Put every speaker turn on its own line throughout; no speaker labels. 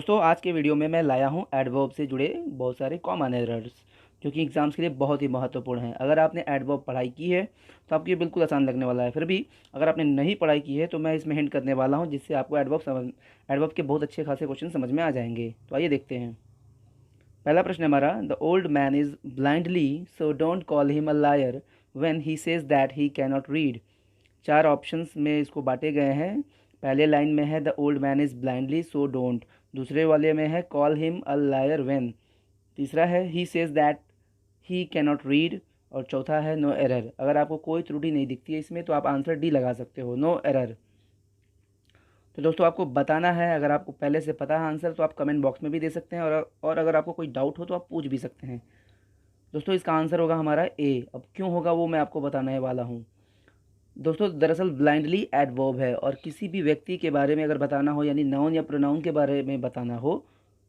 दोस्तों आज के वीडियो में मैं लाया हूँ एडवर्ब से जुड़े बहुत सारे कॉमन एरर्स जो कि एग्जाम्स के लिए बहुत ही महत्वपूर्ण हैं। अगर आपने एडवर्ब पढ़ाई की है तो आपको ये बिल्कुल आसान लगने वाला है। फिर भी अगर आपने नहीं पढ़ाई की है तो मैं इसमें हिंट करने वाला हूँ जिससे आपको एडवर्ब के बहुत अच्छे खासे क्वेश्चन समझ में आ जाएंगे। तो आइए देखते हैं। पहला प्रश्न है हमारा, the old man is blindly so don't call him a liar when he says that he cannot read. चार ऑप्शंस में इसको बांटे गए हैं। पहले लाइन में है the old man is blindly so don't, दूसरे वाले में है call him a liar when, तीसरा है he says that he cannot read और चौथा है नो एरर। अगर आपको कोई त्रुटि नहीं दिखती है इसमें तो आप आंसर डी लगा सकते हो, नो एरर। तो दोस्तों आपको बताना है, अगर आपको पहले से पता है आंसर तो आप कमेंट बॉक्स में भी दे सकते हैं और अगर आपको कोई डाउट हो तो आप पूछ भी सकते हैं। दोस्तों इसका आंसर होगा हमारा ए। अब क्यों होगा वो मैं आपको बताने वाला हूँ। दोस्तों दरअसल ब्लाइंडली एडवर्ब है और किसी भी व्यक्ति के बारे में अगर बताना हो यानी नाउन या प्रोनाउन के बारे में बताना हो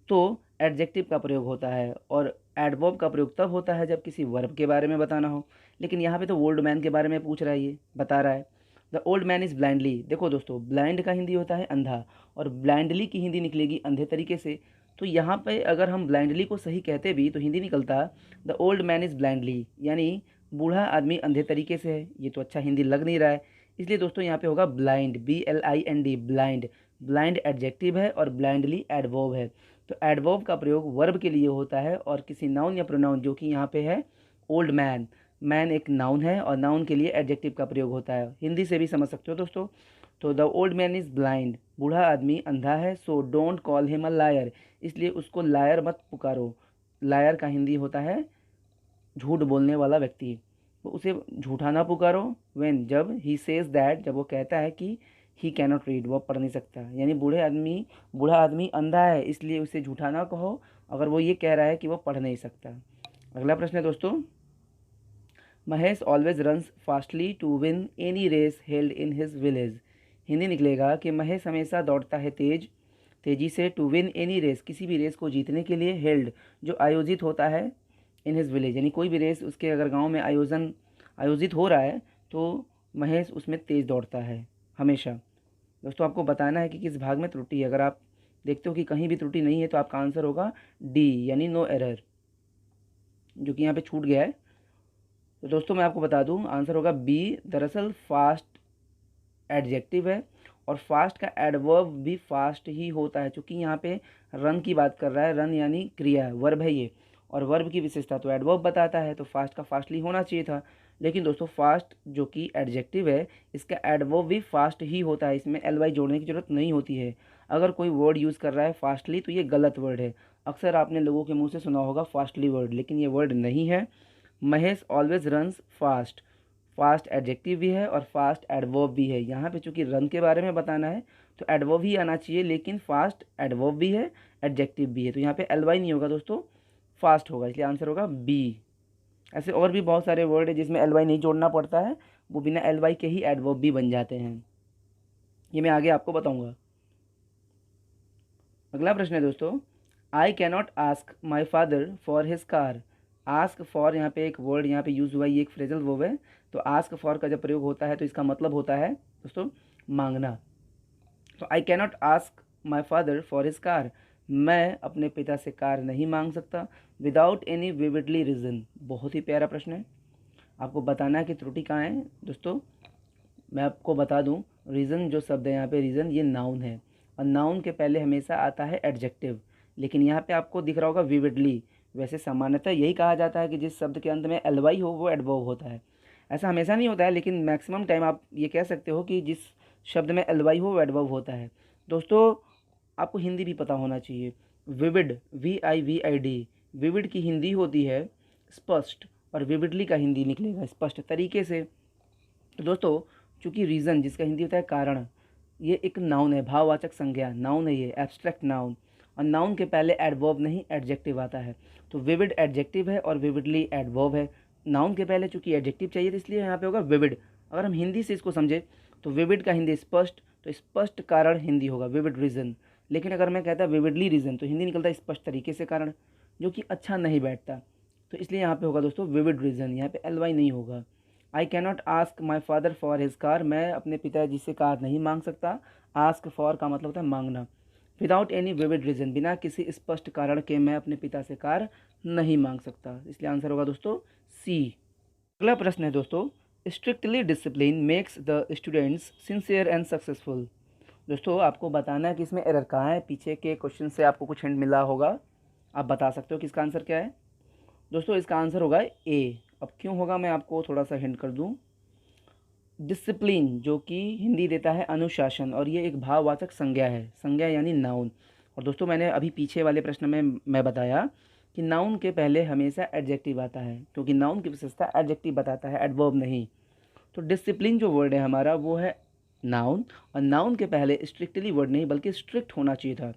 तो एडजेक्टिव का प्रयोग होता है और एडवर्ब का प्रयोग तब होता है जब किसी वर्ब के बारे में बताना हो। लेकिन यहाँ पे तो ओल्ड मैन के बारे में पूछ रहा है, ये बता रहा है the old man is blindly. देखो दोस्तों ब्लाइंड का हिंदी होता है अंधा और ब्लाइंडली की हिंदी निकलेगी अंधे तरीके से। तो यहाँ पे अगर हम ब्लाइंडली को सही कहते भी तो हिंदी निकलता the old man is blindly, यानी बूढ़ा आदमी अंधे तरीके से है। ये तो अच्छा हिंदी लग नहीं रहा है, इसलिए दोस्तों यहाँ पे होगा blind, BLIND, blind. Blind adjective है और ब्लाइंडली एडवर्ब है। तो एडवर्ब का प्रयोग वर्ब के लिए होता है और किसी नाउन या प्रोनाउन, जो कि यहाँ पे है ओल्ड मैन। मैन एक नाउन है और नाउन के लिए एडजेक्टिव का प्रयोग होता है। हिंदी से भी समझ सकते हो दोस्तों। तो the old man is blind, बूढ़ा आदमी अंधा है। So don't call him a liar, इसलिए उसको लायर मत पुकारो। लायर का हिंदी होता है झूठ बोलने वाला व्यक्ति, तो उसे झूठा ना पुकारो। व्हेन, जब, ही सेज दैट, जब वो कहता है कि ही कैनॉट रीड, वो पढ़ नहीं सकता, यानी बूढ़ा आदमी अंधा है इसलिए उसे झूठा ना कहो अगर वो ये कह रहा है कि वो पढ़ नहीं सकता। अगला प्रश्न है दोस्तों, Mahesh always runs fastly to win any race held in his village. Hindi निकलेगा कि महेश हमेशा दौड़ता है तेजी से, टू विन एनी रेस, किसी भी रेस को जीतने के लिए, हेल्ड जो आयोजित होता है, इन हिज विलेज यानी कोई भी रेस उसके अगर गांव में आयोजित हो रहा है तो महेश उसमें तेज़ दौड़ता है हमेशा। दोस्तों आपको बताना है कि किस भाग में त्रुटि है। अगर आप देखते हो कि कहीं भी त्रुटि नहीं है तो आपका आंसर होगा डी, यानी नो एरर, जो कि यहाँ पे छूट गया है। तो दोस्तों मैं आपको बता दूं आंसर होगा बी। दरअसल फास्ट एडजेक्टिव है और फास्ट का एडवर्ब भी फास्ट ही होता है, क्योंकि यहाँ पे रन की बात कर रहा है। रन यानी क्रिया, वर्ब है ये, और वर्ब की विशेषता तो एडवर्ब बताता है, तो फास्ट का फास्टली होना चाहिए था। लेकिन दोस्तों फास्ट जो कि एडजेक्टिव है इसका एडवर्ब भी फास्ट ही होता है, इसमें एल जोड़ने की ज़रूरत नहीं होती है। अगर कोई वर्ड यूज़ कर रहा है फास्टली तो ये गलत वर्ड है। अक्सर आपने लोगों के मुंह से सुना होगा फास्टली वर्ड, लेकिन ये वर्ड नहीं है। Mahesh always runs fast, fast adjective भी है और फास्ट एडवर्ब भी है। यहाँ पे चूंकि रन के बारे में बताना है तो एडवर्ब ही आना चाहिए, लेकिन फास्ट एडवर्ब भी है एडजेक्टिव भी है, तो यहाँ पे एल नहीं होगा दोस्तों, फास्ट होगा, इसलिए आंसर होगा बी। ऐसे और भी बहुत सारे वर्ड है जिसमें एल नहीं जोड़ना पड़ता है, वो बिना एल के ही एडवर्ब भी बन जाते हैं, ये मैं आगे आपको बताऊँगा। अगला प्रश्न है दोस्तों, I cannot ask my father for his car. Ask for यहाँ पे एक वर्ड यहाँ पे यूज़ हुआ है, ये एक फ्रेजल वर्ब है। तो आस्क फॉर का जब प्रयोग होता है तो इसका मतलब होता है दोस्तों मांगना। तो I cannot ask my father for his car, मैं अपने पिता से कार नहीं मांग सकता विदाउट एनी विविडली रीज़न। बहुत ही प्यारा प्रश्न है, आपको बताना है कि त्रुटि कहाँ है। दोस्तों मैं आपको बता दूं, रीज़न जो शब्द है यहाँ पे, रीज़न ये नाउन है और नाउन के पहले हमेशा आता है एडजेक्टिव, लेकिन यहाँ पे आपको दिख रहा होगा विविडली। वैसे सामान्यतः यही कहा जाता है कि जिस शब्द के अंत में एल हो वो एडवर्ब होता है। ऐसा हमेशा नहीं होता है, लेकिन मैक्सिमम टाइम आप ये कह सकते हो कि जिस शब्द में एल हो वो एडवर्ब होता है। दोस्तों आपको हिंदी भी पता होना चाहिए। विविड, VIVID, विविड की हिंदी होती है स्पष्ट और विविडली का हिंदी निकलेगा स्पष्ट तरीके से। तो दोस्तों चूँकि रीज़न जिसका हिंदी होता है कारण, ये एक नाउन है, भाववाचक संज्ञा नाउन है, ये एब्स्ट्रैक्ट नाउन, और नाउन के पहले एडवर्ब नहीं एडजेक्टिव आता है। तो विविड एडजेक्टिव है और विविडली एडवर्ब है। नाउन के पहले चूँकि एडजेक्टिव चाहिए तो इसलिए यहाँ पे होगा विविड। अगर हम हिंदी से इसको समझे तो विविड का हिंदी स्पष्ट, तो स्पष्ट कारण हिंदी होगा विविड रीज़न। लेकिन अगर मैं कहता विविडली रीज़न तो हिंदी निकलता स्पष्ट तरीके से कारण, जो कि अच्छा नहीं बैठता। तो इसलिए यहाँ पे होगा दोस्तों विविड रीज़न, यहाँ पे एल नहीं होगा। I cannot ask my father for his car, मैं अपने पिताजी से कार नहीं मांग सकता। आस्क फॉर का मतलब होता है मांगना, विदाउट एनी विविड रीज़न, बिना किसी स्पष्ट कारण के मैं अपने पिता से कार नहीं मांग सकता, इसलिए आंसर होगा दोस्तों सी। अगला प्रश्न है दोस्तों, strictly discipline makes the students sincere and successful. दोस्तों आपको बताना है कि इसमें एरर कहाँ है, पीछे के क्वेश्चन से आपको कुछ हिंट मिला होगा, आप बता सकते हो कि इसका आंसर क्या है। दोस्तों इसका आंसर होगा ए। अब क्यों होगा मैं आपको थोड़ा सा हिंट कर दूं। डिसिप्लिन जो कि हिंदी देता है अनुशासन, और ये एक भाववाचक संज्ञा है, संज्ञा यानी नाउन। और दोस्तों मैंने अभी पीछे वाले प्रश्न में मैं बताया कि नाउन के पहले हमेशा एडजेक्टिव आता है, क्योंकि नाउन की विशेषता एडजेक्टिव बताता है, एडवर्ब नहीं। तो डिसिप्लिन जो वर्ड है हमारा वो है नाउन, और नाउन के पहले स्ट्रिक्टली वर्ड नहीं बल्कि स्ट्रिक्ट होना चाहिए था।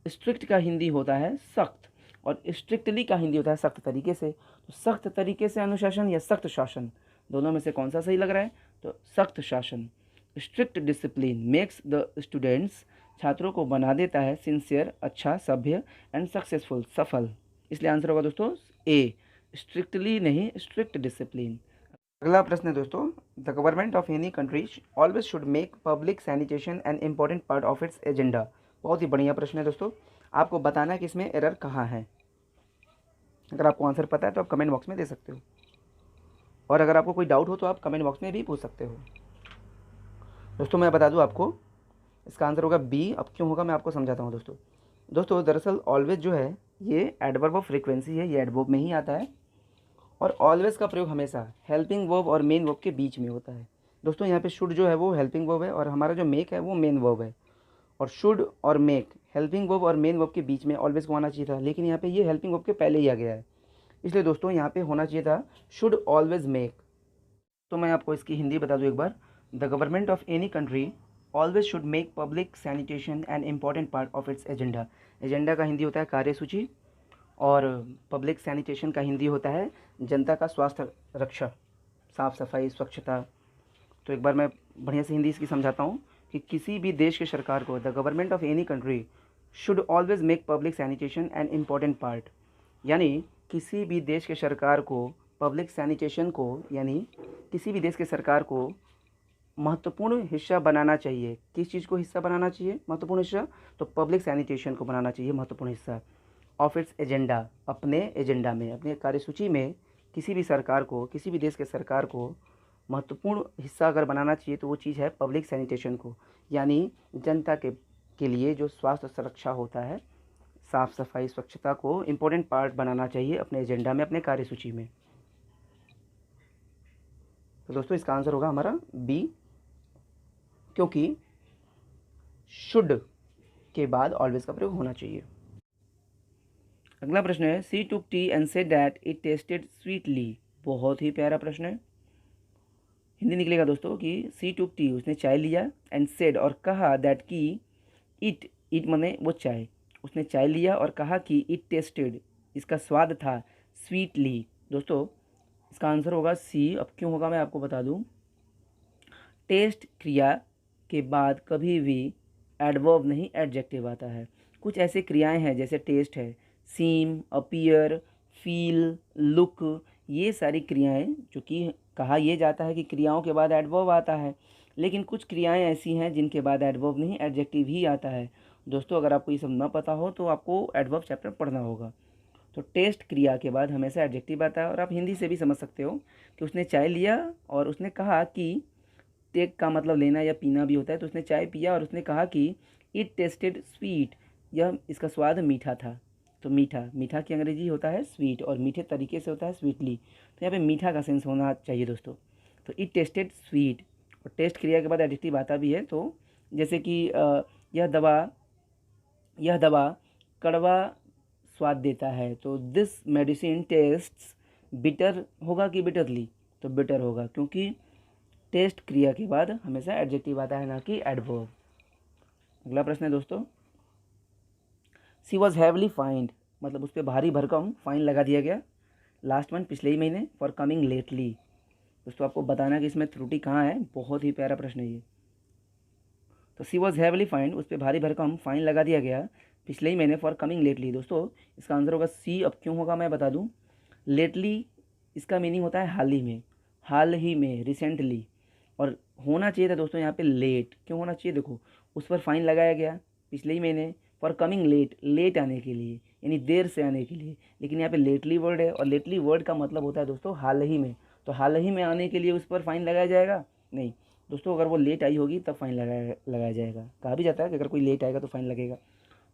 स्ट्रिक्ट का हिंदी होता है सख्त, और स्ट्रिक्टली का हिंदी होता है सख्त तरीके से। तो सख्त तरीके से अनुशासन या सख्त शासन, दोनों में से कौन सा सही लग रहा है, तो सख्त शासन। Strict discipline makes the students, छात्रों को बना देता है सिंसियर अच्छा, सभ्य, एंड सक्सेसफुल सफल, इसलिए आंसर होगा दोस्तों ए, स्ट्रिक्टली नहीं स्ट्रिक्ट डिसिप्लिन। अगला प्रश्न है दोस्तों, the government of any country always should make public sanitation an important part of its agenda. बहुत ही बढ़िया प्रश्न है दोस्तों, आपको बताना है कि इसमें एरर कहाँ है। अगर आपको आंसर पता है तो आप कमेंट बॉक्स में दे सकते हो, और अगर आपको कोई डाउट हो तो आप कमेंट बॉक्स में भी पूछ सकते हो। दोस्तों मैं बता दूं आपको, इसका आंसर होगा बी। अब क्यों होगा मैं आपको समझाता हूँ दोस्तों। दोस्तों दरअसल ऑलवेज जो है ये एडवर्ब ऑफ फ्रीक्वेंसी है, ये एडवर्ब में ही आता है, और ऑलवेज का प्रयोग हमेशा हेल्पिंग वर्ब और मेन वर्ब के बीच में होता है। दोस्तों यहाँ पे शुड जो है वो हेल्पिंग वर्ब है, और हमारा जो मेक है वो मेन वर्ब है। और शुड और मेक हेल्पिंग वर्ब और मेन वर्ब के बीच में ऑलवेज को आना चाहिए था, लेकिन यहाँ पे ये हेल्पिंग वर्ब के पहले ही आ गया है, इसलिए दोस्तों यहाँ पे होना चाहिए था शुड ऑलवेज मेक। तो मैं आपको इसकी हिंदी बता दूँ एक बार, the government of any country always should make public sanitation an important part of its agenda. Agenda का हिंदी होता है कार्यसूची, और पब्लिक सैनिटेशन का हिंदी होता है जनता का स्वास्थ्य रक्षा, साफ़ सफाई स्वच्छता। तो एक बार मैं बढ़िया से हिंदी इसकी समझाता हूँ कि किसी भी देश के सरकार को, the government of any country should always make public sanitation an important part, यानी किसी भी देश के सरकार को पब्लिक सैनिटेशन को, यानी किसी भी देश के सरकार को महत्वपूर्ण हिस्सा बनाना चाहिए। किस चीज़ को हिस्सा बनाना चाहिए, महत्वपूर्ण हिस्सा, तो पब्लिक सैनिटेशन को बनाना चाहिए महत्वपूर्ण हिस्सा ऑफ इट्स एजेंडा, अपने एजेंडा में, अपने कार्यसूची में। किसी भी सरकार को, किसी भी देश के सरकार को महत्वपूर्ण हिस्सा अगर बनाना चाहिए तो वो चीज़ है पब्लिक सैनिटेशन को, यानी जनता के लिए जो स्वास्थ्य सुरक्षा होता है, साफ़ सफाई स्वच्छता को इम्पोर्टेंट पार्ट बनाना चाहिए अपने एजेंडा में, अपने कार्यसूची में। तो दोस्तों इसका आंसर होगा हमारा बी, क्योंकि शुड के बाद ऑलवेज का प्रयोग होना चाहिए। अगला प्रश्न है, she took tea and said that it tasted sweetly. बहुत ही प्यारा प्रश्न है। हिंदी निकलेगा दोस्तों कि सी टुक टी, उसने चाय लिया, एंड सेड और कहा, दैट की इट माने वो चाय, उसने चाय लिया और कहा कि इट टेस्टेड, इसका स्वाद था, स्वीटली। दोस्तों इसका आंसर होगा सी। अब क्यों होगा मैं आपको बता दूं। टेस्ट क्रिया के बाद कभी भी एडवर्ब नहीं एडजेक्टिव आता है। कुछ ऐसे क्रियाएं हैं जैसे टेस्ट है, सीम, अपीयर, फील, लुक, ये सारी क्रियाएं जो कि कहा यह जाता है कि क्रियाओं के बाद एडवर्ब आता है, लेकिन कुछ क्रियाएं ऐसी हैं जिनके बाद एडवर्ब नहीं एडजेक्टिव ही आता है। दोस्तों अगर आपको ये सब ना पता हो तो आपको एडवर्ब चैप्टर पढ़ना होगा। तो टेस्ट क्रिया के बाद हमेशा एडजेक्टिव आता है, और आप हिंदी से भी समझ सकते हो कि उसने चाय लिया और उसने कहा कि, टेक का मतलब लेना या पीना भी होता है, तो उसने चाय पिया और उसने कहा कि इट टेस्टेड स्वीट, यह इसका स्वाद मीठा था। तो मीठा, मीठा की अंग्रेजी होता है स्वीट, और मीठे तरीके से होता है स्वीटली, तो यहाँ पे मीठा का सेंस होना चाहिए दोस्तों। तो इट टेस्टेड स्वीट, और टेस्ट क्रिया के बाद एडजेक्टिव आता भी है, तो जैसे कि यह दवा कड़वा स्वाद देता है, तो दिस मेडिसिन टेस्ट्स बिटर होगा कि बिटरली, तो बिटर होगा, क्योंकि टेस्ट क्रिया के बाद हमेशा एडजेक्टिव आता है, ना कि एडवर्ब। अगला प्रश्न है दोस्तों, सी वॉज हैवली फाइंड, मतलब उस पर भारी भरकम फाइन लगा दिया गया लास्ट मंथ, पिछले ही महीने, फॉर कमिंग लेटली। दोस्तों आपको बताना कि इसमें त्रुटि कहाँ है, बहुत ही प्यारा प्रश्न है ये। तो सी वॉज हैवली फाइंड, उस पर भारी भरकम फाइन लगा दिया गया पिछले ही महीने, फॉर कमिंग लेटली। दोस्तों इसका आंसर होगा सी। अब क्यों होगा मैं बता दूं। लेटली इसका मीनिंग होता है हाल ही में, हाल ही में, रिसेंटली, और होना चाहिए था दोस्तों यहाँ पे लेट। क्यों होना चाहिए, देखो उस पर फाइन लगाया गया पिछले ही महीने, फॉर कमिंग लेट, लेट आने के लिए, यानी देर से आने के लिए। लेकिन यहाँ पे लेटली वर्ड है, और लेटली वर्ड का मतलब होता है दोस्तों हाल ही में। तो हाल ही में आने के लिए उस पर फाइन लगाया जाएगा नहीं दोस्तों। अगर वो लेट आई होगी तब फाइन लगाया जाएगा। कहा भी जाता है कि अगर कोई लेट आएगा तो फाइन लगेगा।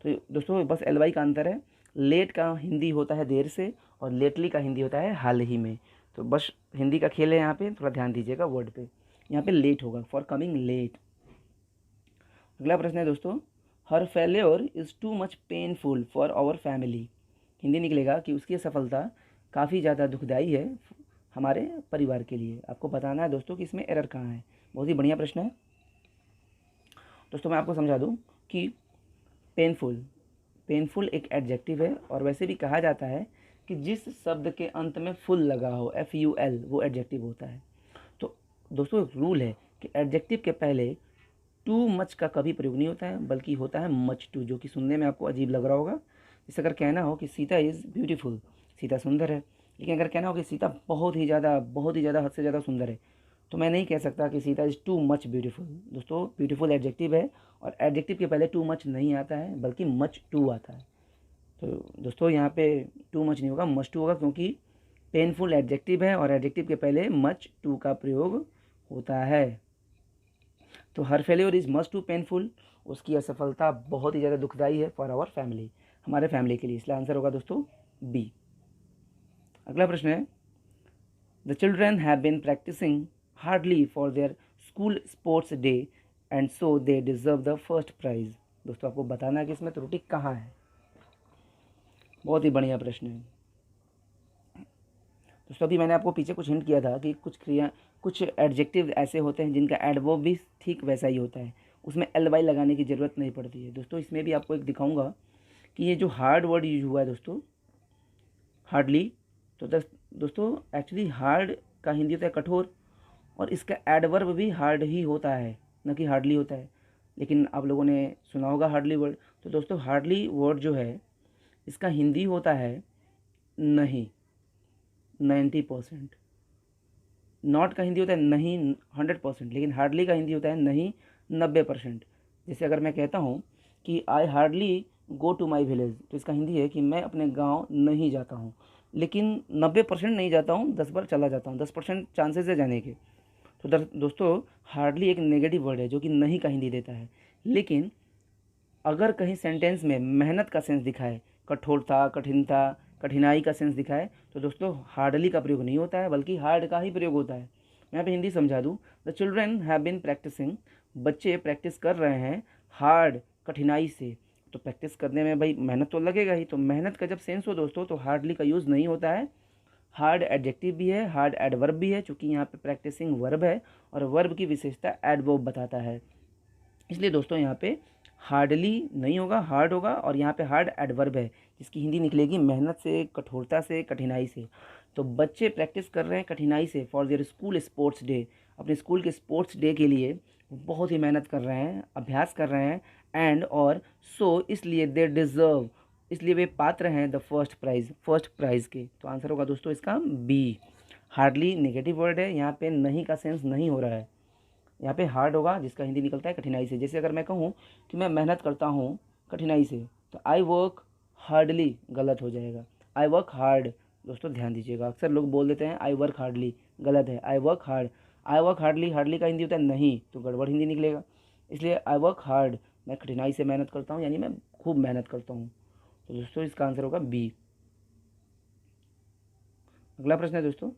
तो दोस्तों बस एल का अंतर है। लेट का हिंदी होता है देर से, और लेटली का हिंदी होता है हाल ही में। तो बस हिंदी का खेल है यहाँ पे, थोड़ा ध्यान दीजिएगा वर्ड पे। यहाँ पे लेट होगा, फॉर कमिंग लेट। अगला प्रश्न है दोस्तों, हर failure is too much painful for our family. Hindi निकलेगा कि उसकी असफलता काफ़ी ज़्यादा दुखदाई है हमारे परिवार के लिए। आपको बताना है दोस्तों कि इसमें एरर कहाँ है। बहुत ही बढ़िया प्रश्न है दोस्तों। मैं आपको समझा दूँ कि पेनफुल, पेनफुल एक एडजेक्टिव है, और वैसे भी कहा जाता है कि जिस शब्द के अंत में फुल लगा हो, FUL, वो एडजेक्टिव होता है। तो दोस्तों एक रूल है कि एडजेक्टिव के पहले टू मच का कभी प्रयोग नहीं होता है, बल्कि होता है मच टू, जो कि सुनने में आपको अजीब लग रहा होगा। जैसे अगर कहना हो कि सीता इज़ ब्यूटीफुल, सीता सुंदर है, लेकिन अगर कहना हो कि सीता बहुत ही ज़्यादा हद से ज़्यादा सुंदर है, तो मैं नहीं कह सकता कि Sita is too much beautiful. दोस्तों ब्यूटीफुल एडजेक्टिव है, और एडजेक्टिव के पहले टू मच नहीं आता है, बल्कि मच टू आता है। तो दोस्तों यहाँ पे टू मच नहीं होगा, मच टू होगा, क्योंकि पेनफुल एडजेक्टिव है और एडजेक्टिव के पहले मच टू का प्रयोग होता है। तो हर failure is much too painful, उसकी असफलता बहुत ही ज़्यादा दुखदाई है फॉर आवर फैमिली, हमारे फैमिली के लिए। इसलिए आंसर होगा दोस्तों बी। अगला प्रश्न है, the children have been practising hardly for their school sports day and so they deserve the first prize. दोस्तों आपको बताना है कि इसमें त्रुटि कहाँ है। बहुत ही बढ़िया प्रश्न है दोस्तों। अभी मैंने आपको पीछे कुछ हिंट किया था कि कुछ एडजेक्टिव ऐसे होते हैं जिनका एडवर्ब भी ठीक वैसा ही होता है, उसमें LY लगाने की ज़रूरत नहीं पड़ती है। दोस्तों इसमें भी आपको एक दिखाऊंगा कि ये जो हार्ड वर्ड यूज हुआ है दोस्तों, हार्डली, तो दोस्तों एक्चुअली हार्ड का हिंदी होता है कठोर, और इसका एडवर्ब भी हार्ड ही होता है, न कि हार्डली होता है। लेकिन आप लोगों ने सुना होगा हार्डली वर्ड। तो दोस्तों हार्डली वर्ड जो है इसका हिंदी होता है नहीं, 90%। नॉट का हिंदी होता है नहीं 100%, लेकिन हार्डली का हिंदी होता है नहीं 90%। जैसे अगर मैं कहता हूँ कि I hardly go to my village, तो इसका हिंदी है कि मैं अपने गांव नहीं जाता हूँ, लेकिन 90% नहीं जाता हूँ, 10 बार चला जाता हूँ, 10% चांसेस है जाने के। तो दोस्तों हार्डली एक नेगेटिव वर्ड है जो कि नहीं का हिंदी देता है। लेकिन अगर कहीं सेंटेंस में मेहनत का सेंस दिखाए, कठोरता, कठिनता, कठिनाई का सेंस दिखाए, तो दोस्तों हार्डली का प्रयोग नहीं होता है, बल्कि हार्ड का ही प्रयोग होता है। मैं यहाँ पे हिंदी समझा दूँ, the children have been practising, बच्चे प्रैक्टिस कर रहे हैं हार्ड, कठिनाई से। तो प्रैक्टिस करने में भाई मेहनत तो लगेगा ही, तो मेहनत का जब सेंस हो दोस्तों तो हार्डली का यूज़ नहीं होता है। हार्ड एडजेक्टिव भी है, हार्ड एडवर्ब भी है, चूँकि यहाँ पे प्रैक्टिसिंग वर्ब है, और वर्ब की विशेषता एडवर्ब बताता है। इसलिए दोस्तों यहाँ पे हार्डली नहीं होगा, हार्ड होगा, और यहाँ पे हार्ड एडवर्ब है जिसकी हिंदी निकलेगी मेहनत से, कठोरता से, कठिनाई से। तो बच्चे प्रैक्टिस कर रहे हैं कठिनाई से for their school sports day, अपने स्कूल के स्पोर्ट्स डे के लिए बहुत ही मेहनत कर रहे हैं, अभ्यास कर रहे हैं, एंड और सो इसलिए दे डिज़र्व, इसलिए वे पात्र हैं द फर्स्ट प्राइज़ के। तो आंसर होगा दोस्तों इसका बी। हार्डली नेगेटिव वर्ड है, यहाँ पे नहीं का सेंस नहीं हो रहा है, यहाँ पे हार्ड होगा जिसका हिंदी निकलता है कठिनाई से। जैसे अगर मैं कहूँ कि मैं मेहनत करता हूँ कठिनाई से, तो आई वर्क हार्डली गलत हो जाएगा। आई वर्क हार्ड, दोस्तों ध्यान दीजिएगा, अक्सर लोग बोल देते हैं आई वर्क हार्डली, गलत है, I work hard. I work hardly, hardly का हिंदी होता है नहीं, तो गड़बड़ हिंदी निकलेगा। इसलिए आई वर्क हार्ड, मैं कठिनाई से मेहनत करता हूँ, यानी मैं खूब मेहनत करता हूँ। तो दोस्तों इसका आंसर होगा बी। अगला प्रश्न है दोस्तों,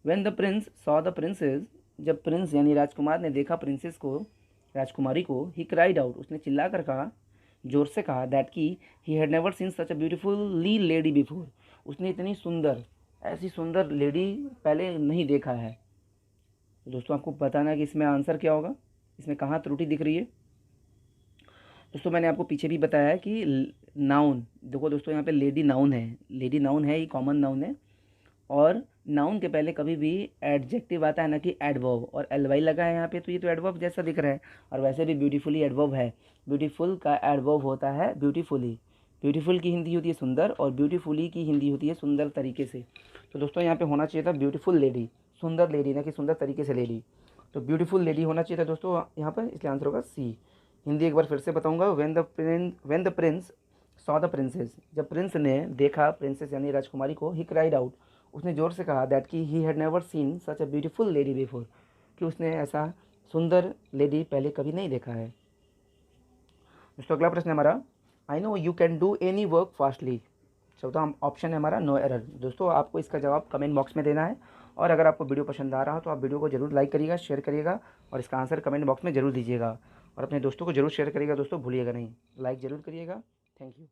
when the Prince saw the princess, जब प्रिंस यानी राजकुमार ने देखा प्रिंसेस को, राजकुमारी को, ही क्राइड आउट, उसने चिल्ला कर कहा, जोर से कहा, दैट की he had never seen such a beautiful lady before, उसने इतनी सुंदर, ऐसी सुंदर लेडी पहले नहीं देखा है। तो दोस्तों आपको बताना है कि इसमें आंसर क्या होगा, इसमें कहाँ त्रुटि दिख रही है। दोस्तों मैंने आपको पीछे भी बताया है कि नाउन, देखो दोस्तों यहाँ पे लेडी नाउन है, लेडी नाउन है, ये कॉमन नाउन है, और नाउन के पहले कभी भी एडजेक्टिव आता है ना कि एडवर्ब, और LY लगा है यहाँ पे, तो ये तो एडवर्ब जैसा दिख रहा है। और वैसे भी ब्यूटीफुली एडवर्ब है, ब्यूटीफुल का एडवर्ब होता है ब्यूटीफुली। ब्यूटीफुल की हिंदी होती है सुंदर, और ब्यूटीफुली की हिंदी होती है सुंदर तरीके से। तो दोस्तों यहाँ पे होना चाहिए था ब्यूटीफुल लेडी, सुंदर लेडी, ना कि सुंदर तरीके से लेडी। तो ब्यूटीफुल लेडी होना चाहिए था दोस्तों यहाँ पर, इसलिए आंसर होगा सी। हिंदी एक बार फिर से बताऊंगा। When the Prince saw the princess, जब प्रिंस ने देखा प्रिंसेस यानी राजकुमारी को, ही क्राइड आउट, उसने ज़ोर से कहा, दैट कि he had never seen such a beautiful lady before, कि उसने ऐसा सुंदर लेडी पहले कभी नहीं देखा है। दोस्तों अगला प्रश्न है हमारा, I know you can do any work fastly. चौथा ऑप्शन है हमारा नो एरर। दोस्तों आपको इसका जवाब कमेंट बॉक्स में देना है, और अगर आपको वीडियो पसंद आ रहा हो तो आप वीडियो को जरूर लाइक करिएगा, शेयर करिएगा, और इसका आंसर कमेंट बॉक्स में जरूर दीजिएगा, और अपने दोस्तों को जरूर शेयर करिएगा। दोस्तों भूलिएगा नहीं, लाइक ज़रूर करिएगा। Thank you.